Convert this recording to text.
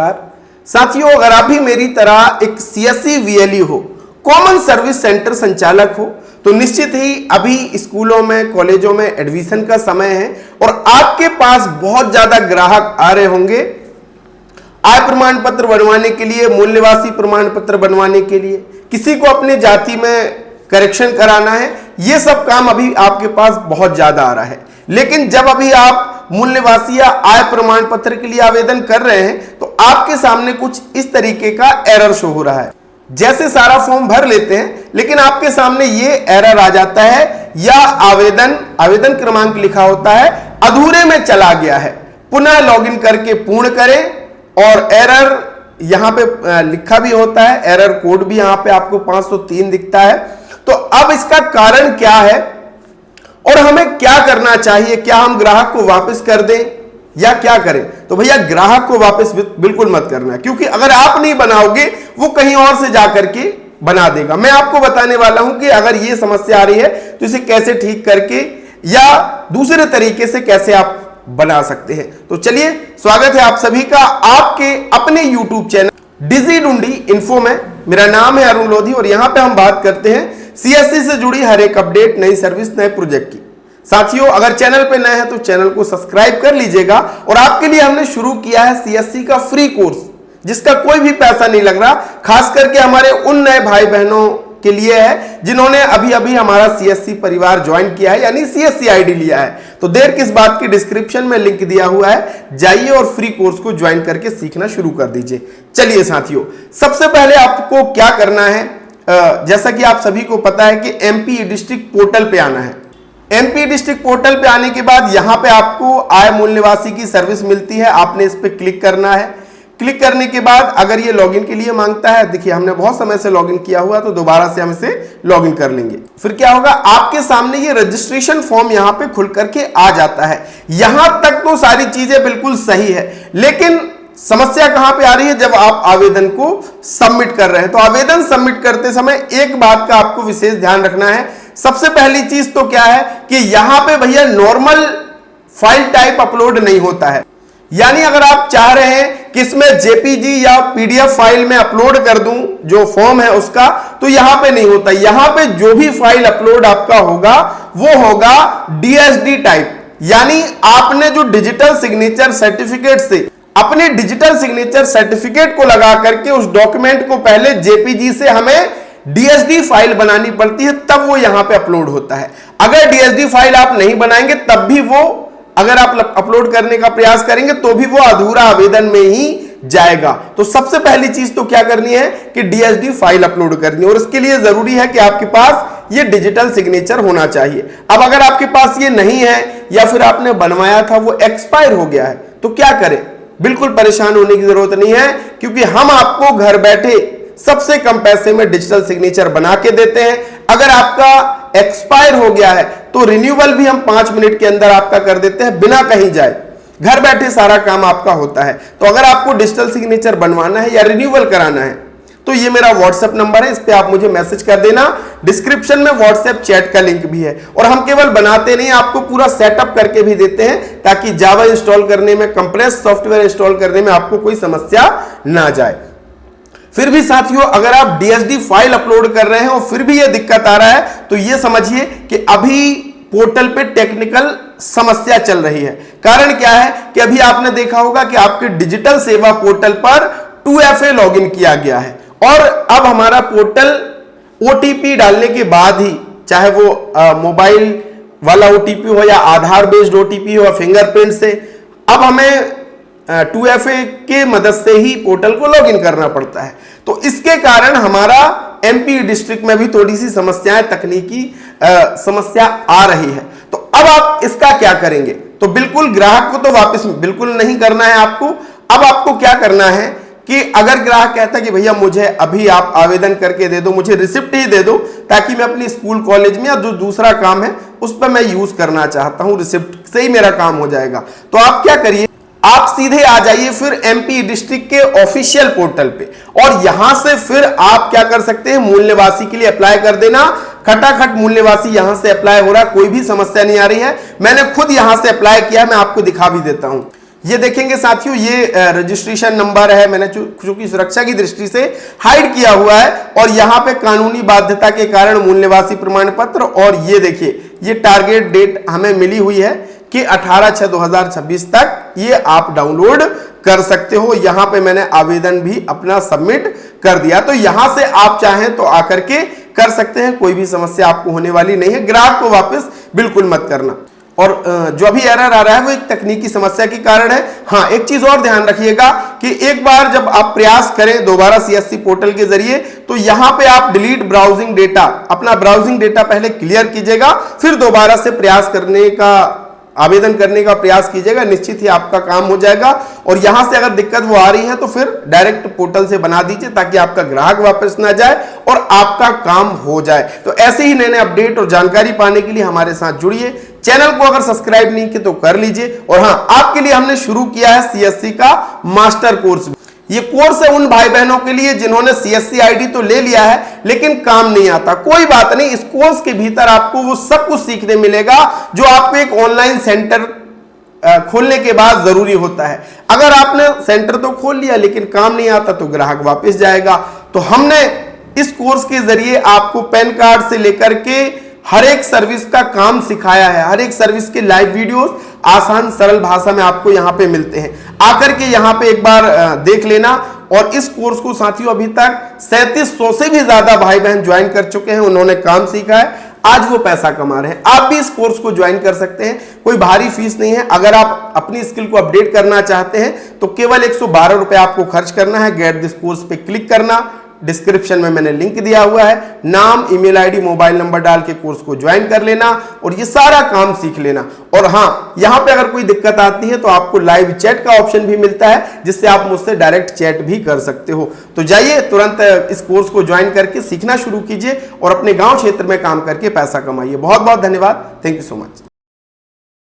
नमस्कार साथियों, अगर आप भी मेरी तरह एक सीएससी वीएलई हो, कॉमन सर्विस सेंटर संचालक हो, तो निश्चित ही अभी स्कूलों में कॉलेजों में एडमिशन का समय है और आपके पास बहुत ज्यादा ग्राहक आ रहे होंगे आय प्रमाण पत्र बनवाने के लिए, मूल्यवासी प्रमाण पत्र बनवाने के लिए, किसी को अपने जाति में करेक्शन कराना है। यह सब काम अभी आपके पास बहुत ज्यादा आ रहा है। लेकिन जब अभी आप मूल्यवासी या आय प्रमाण पत्र के लिए आवेदन कर रहे हैं तो आपके सामने कुछ इस तरीके का एरर शो हो रहा है। जैसे सारा फॉर्म भर लेते हैं लेकिन आपके सामने ये एरर आ जाता है या आवेदन क्रमांक लिखा होता है अधूरे में चला गया है, पुनः लॉगिन करके पूर्ण करें। और एरर यहां पे लिखा भी होता है, एरर कोड भी यहां पे आपको 503 दिखता है। तो अब इसका कारण क्या है और हमें क्या करना चाहिए? क्या हम ग्राहक को वापस कर दें या क्या करें? तो भैया ग्राहक को वापस बिल्कुल मत करना, क्योंकि अगर आप नहीं बनाओगे वो कहीं और से जाकर के बना देगा। मैं आपको बताने वाला हूं कि अगर ये समस्या आ रही है तो इसे कैसे ठीक करके या दूसरे तरीके से कैसे आप बना सकते हैं। तो चलिए, स्वागत है आप सभी का आपके अपने YouTube चैनल डिजिडुंडी इन्फो में। मेरा नाम है अरुण लोधी और यहां पे हम बात करते हैं सीएससी से जुड़ी हर एक अपडेट, नई सर्विस, नए प्रोजेक्ट की। साथियों, अगर चैनल पे नए हैं तो चैनल को सब्सक्राइब कर लीजिएगा। और आपके लिए हमने शुरू किया है सीएससी का फ्री कोर्स, जिसका कोई भी पैसा नहीं लग रहा, खास करके हमारे उन नए भाई बहनों के लिए है जिन्होंने अभी अभी हमारा सीएससी परिवार ज्वाइन किया है, यानी सीएससी आईडी लिया है। तो देर किस बात की, डिस्क्रिप्शन में लिंक दिया हुआ है, जाइए और फ्री कोर्स को ज्वाइन करके सीखना शुरू कर दीजिए। चलिए साथियों, सबसे पहले आपको क्या करना है, जैसा कि आप सभी को पता है कि एमपी डिस्ट्रिक्ट पोर्टल पे आना है। एमपी डिस्ट्रिक्ट पोर्टल पे आने के बाद यहां पे आपको आय मूल्यवासी की सर्विस मिलती है, आपने इस पे क्लिक करना है। क्लिक करने के बाद अगर ये लॉगिन के लिए मांगता है, देखिए हमने बहुत समय से लॉगिन किया हुआ तो दोबारा से हम इसे लॉगिन कर लेंगे। फिर क्या होगा, आपके सामने ये रजिस्ट्रेशन फॉर्म यहां पे खुल करके आ जाता है। यहां तक तो सारी चीजें बिल्कुल सही है, लेकिन समस्या कहां पे आ रही है? जब आप आवेदन को सबमिट कर रहे हैं। तो आवेदन सबमिट करते समय एक बात का आपको विशेष ध्यान रखना है। सबसे पहली चीज तो क्या है कि यहां पे भैया नॉर्मल फाइल टाइप अपलोड नहीं होता है। यानी अगर आप चाह रहे हैं कि इसमें जेपीजी या पीडीएफ फाइल में अपलोड कर दूं जो फॉर्म है उसका, तो यहां पे नहीं होता। यहां पे जो भी फाइल अपलोड आपका होगा वो होगा डीएसडी टाइप। यानी आपने जो डिजिटल सिग्नेचर सर्टिफिकेट से अपने डिजिटल सिग्नेचर सर्टिफिकेट को लगा करके उस डॉक्यूमेंट को पहले जेपीजी से हमें डीएसडी फाइल बनानी पड़ती है, तब वो यहां पे अपलोड होता है। अगर डीएसडी फाइल आप नहीं बनाएंगे तब भी वो, अगर आप अपलोड करने का प्रयास करेंगे तो भी वो अधूरा आवेदन में ही जाएगा। तो सबसे पहली चीज तो क्या करनी है कि डीएसडी फाइल अपलोड करनी है, और इसके लिए जरूरी है कि आपके पास ये डिजिटल सिग्नेचर होना चाहिए। अब अगर आपके पास ये नहीं है या फिर आपने बनवाया था वो एक्सपायर हो गया है, तो क्या करें? बिल्कुल परेशान होने की जरूरत नहीं है, क्योंकि हम आपको घर बैठे सबसे कम पैसे में डिजिटल सिग्नेचर बना के देते हैं। अगर आपका एक्सपायर हो गया है तो रिन्यूअल भी हम 5 मिनट के अंदर आपका कर देते हैं, बिना कहीं जाए। घर बैठे सारा काम आपका होता है। तो अगर आपको डिजिटल सिग्नेचर बनवाना है या रिन्यूअल कराना है तो ये मेरा व्हाट्सएप नंबर है, इस पे आप मुझे मैसेज कर देना। डिस्क्रिप्शन में व्हाट्सएप चैट का लिंक भी है। और हम केवल बनाते नहीं, आपको पूरा सेटअप करके भी देते हैं, ताकि जावा इंस्टॉल करने में, कंप्रेस सॉफ्टवेयर इंस्टॉल करने में आपको कोई समस्या ना जाए। फिर भी साथियों, अगर आप डीएसडी फाइल अपलोड कर रहे हैं और फिर भी यह दिक्कत आ रहा है तो यह समझिए कि अभी पोर्टल पे टेक्निकल समस्या चल रही है। कारण क्या है कि अभी आपने देखा होगा कि आपके डिजिटल सेवा पोर्टल पर 2FA लॉगिन किया गया है, और अब हमारा पोर्टल ओटीपी डालने के बाद ही, चाहे वो मोबाइल वाला ओटीपी हो या आधार बेस्ड ओटीपी हो या फिंगरप्रिंट से, अब हमें 2FA के मदद से ही पोर्टल को लॉगिन करना पड़ता है। तो इसके कारण हमारा एमपी डिस्ट्रिक्ट में भी थोड़ी सी समस्याएं, तकनीकी समस्या आ रही है। तो अब आप इसका क्या करेंगे? तो बिल्कुल ग्राहक को तो वापस बिल्कुल नहीं करना है आपको। अब आपको क्या करना है कि अगर ग्राहक कहता है कि भैया मुझे अभी आप आवेदन करके दे दो, मुझे रिसिप्ट ही दे दो, ताकि मैं अपनी स्कूल कॉलेज में या जो दूसरा काम है उस पर मैं यूज करना चाहता हूं, रिसिप्ट से ही मेरा काम हो जाएगा, तो आप क्या करिए, आप सीधे आ जाइए फिर एमपी डिस्ट्रिक्ट के ऑफिशियल पोर्टल पे, और यहां से फिर आप क्या कर सकते हैं, मूल्यवासी के लिए अप्लाई कर देना। खटाखट मूल्यवासी यहां से अप्लाई हो रहा है, कोई भी समस्या नहीं आ रही है। मैंने खुद यहां से अप्लाई किया, मैं आपको दिखा भी देता हूं। ये देखेंगे साथियों, ये रजिस्ट्रेशन नंबर है, मैंने चूंकि सुरक्षा की दृष्टि से हाइड किया हुआ है, और यहाँ पे कानूनी बाध्यता के कारण मूल निवासी प्रमाण पत्र, और ये देखिए ये टारगेट डेट हमें मिली हुई है कि 18/6/2026 तक ये आप डाउनलोड कर सकते हो। यहां पे मैंने आवेदन भी अपना सबमिट कर दिया, तो यहां से आप चाहें तो आकर के कर सकते हैं, कोई भी समस्या आपको होने वाली नहीं है। ग्राहक को वापस बिल्कुल मत करना। और जो अभी एरर आ रहा है वो एक तकनीकी समस्या के कारण है। हाँ, एक चीज और ध्यान रखिएगा कि एक बार जब आप प्रयास करें दोबारा सीएससी पोर्टल के जरिए, तो यहां पे आप डिलीट ब्राउजिंग डेटा, अपना ब्राउजिंग डेटा पहले क्लियर कीजिएगा, फिर दोबारा से प्रयास करने का, आवेदन करने का प्रयास कीजिएगा, निश्चित ही आपका काम हो जाएगा। और यहां से अगर दिक्कत वो आ रही है तो फिर डायरेक्ट पोर्टल से बना दीजिए, ताकि आपका ग्राहक वापस ना जाए और आपका काम हो जाए। तो ऐसे ही नए नए अपडेट और जानकारी पाने के लिए हमारे साथ जुड़िए। चैनल को अगर सब्सक्राइब नहीं किया तो कर लीजिए। और हाँ, आपके लिए हमने शुरू किया है सीएससी का मास्टर कोर्स। ये कोर्स है उन भाई बहनों के लिए जिन्होंने सीएससी आईडी तो ले लिया है लेकिन काम नहीं आता। कोई बात नहीं, इस कोर्स के भीतर आपको वो सब कुछ सीखने मिलेगा जो आपको एक ऑनलाइन सेंटर खोलने के बाद जरूरी होता है। अगर आपने सेंटर तो खोल लिया लेकिन काम नहीं आता तो ग्राहक वापस जाएगा। तो हमने इस कोर्स के जरिए आपको पैन कार्ड से लेकर के हर एक सर्विस का काम सिखाया है। हर एक सर्विस के लाइव वीडियोस आसान सरल भाषा में आपको यहां पे मिलते हैं। आकर के यहां पे एक बार देख लेना। और इस कोर्स को साथियों अभी तक 3700 से भी ज्यादा भाई बहन ज्वाइन कर चुके हैं, उन्होंने काम सीखा है, आज वो पैसा कमा रहे हैं। आप भी इस कोर्स को ज्वाइन कर सकते हैं, कोई भारी फीस नहीं है। अगर आप अपनी स्किल को अपडेट करना चाहते हैं तो केवल 112 रुपए आपको खर्च करना है। गेट दिस कोर्स पे क्लिक करना, डिस्क्रिप्शन में मैंने लिंक दिया हुआ है, नाम, ईमेल आईडी, मोबाइल नंबर डाल के कोर्स को ज्वाइन कर लेना और ये सारा काम सीख लेना। और हाँ, यहां पे अगर कोई दिक्कत आती है तो आपको लाइव चैट का ऑप्शन भी मिलता है, जिससे आप मुझसे डायरेक्ट चैट भी कर सकते हो। तो जाइए तुरंत इस कोर्स को ज्वाइन करके सीखना शुरू कीजिए और अपने गांव क्षेत्र में काम करके पैसा कमाइए। बहुत बहुत धन्यवाद। Thank you so much.